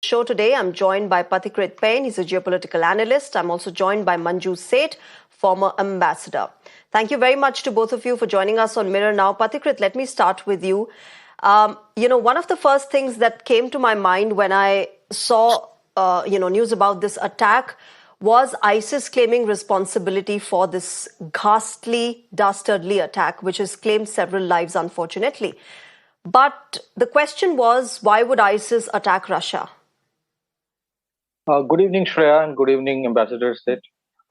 show today. I'm joined by Pathikrit Payne. He's a geopolitical analyst. I'm also joined by Manju Seth, former ambassador. Thank you very much to both of you for joining us on Mirror Now. Pathikrit, let me start with you. One of the first things that came to my mind when I saw, news about this attack was ISIS claiming responsibility for this ghastly, dastardly attack, which has claimed several lives, unfortunately. But the question was, why would ISIS attack Russia? Good evening, Shreya, and good evening, Ambassador Seth.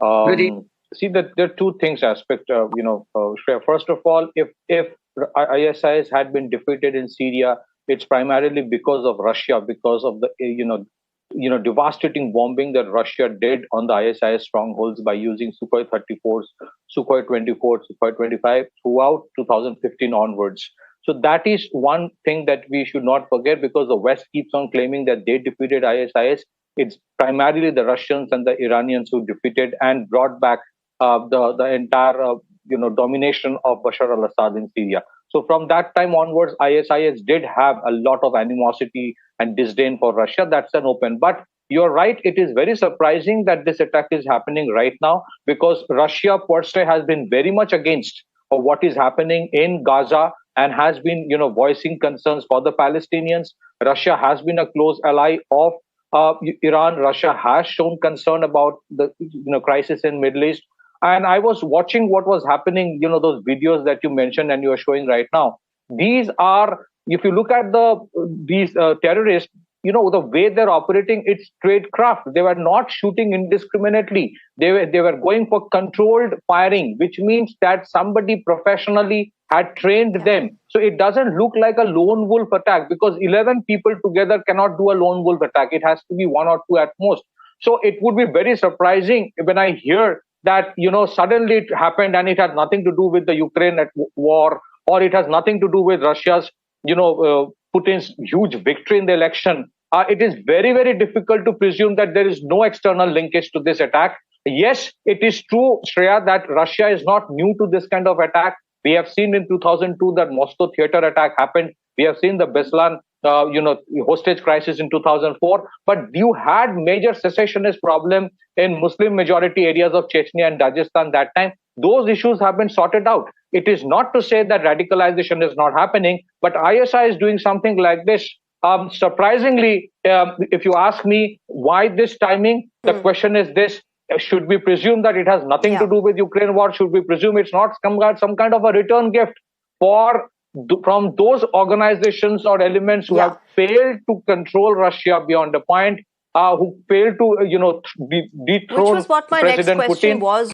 Good evening. See, that there are two things Shreya. First of all, if ISIS had been defeated in Syria, it's primarily because of Russia, because of the devastating bombing that Russia did on the ISIS strongholds by using Sukhoi 34s, Sukhoi 24, Sukhoi 25 throughout 2015 onwards. So that is one thing that we should not forget, because the West keeps on claiming that they defeated ISIS. It's primarily the Russians and the Iranians who defeated and brought back the entire domination of Bashar al-Assad in Syria. So from that time onwards, ISIS did have a lot of animosity and disdain for Russia. That's an open. But you're right, it is very surprising that this attack is happening right now, because Russia per se has been very much against what is happening in Gaza and has been voicing concerns for the Palestinians. Russia has been a close ally of Iran. Russia has shown concern about the crisis in Middle East. And I was watching what was happening, those videos that you mentioned and you are showing right now. These are, if you look at these terrorists, the way they're operating, it's tradecraft. They were not shooting indiscriminately. They were going for controlled firing, which means that somebody professionally had trained them. So it doesn't look like a lone wolf attack, because 11 people together cannot do a lone wolf attack. It has to be one or two at most. So it would be very surprising when I hear that, suddenly it happened and it had nothing to do with the Ukraine war, or it has nothing to do with Russia's, Putin's huge victory in the election. It is very, very difficult to presume that there is no external linkage to this attack. Yes, it is true, Shreya, that Russia is not new to this kind of attack. We have seen in 2002 that Moscow theater attack happened. We have seen the Beslan, hostage crisis in 2004. But you had major secessionist problem in Muslim majority areas of Chechnya and Dagestan that time. Those issues have been sorted out. It is not to say that radicalization is not happening, but ISI is doing something like this. Surprisingly, if you ask me why this timing, the question is this: should we presume that it has nothing to do with Ukraine war? Should we presume it's not some kind of a return gift from those organizations or elements who have failed to control Russia beyond a point, who failed to dethrone Which was what my President next question Putin? was.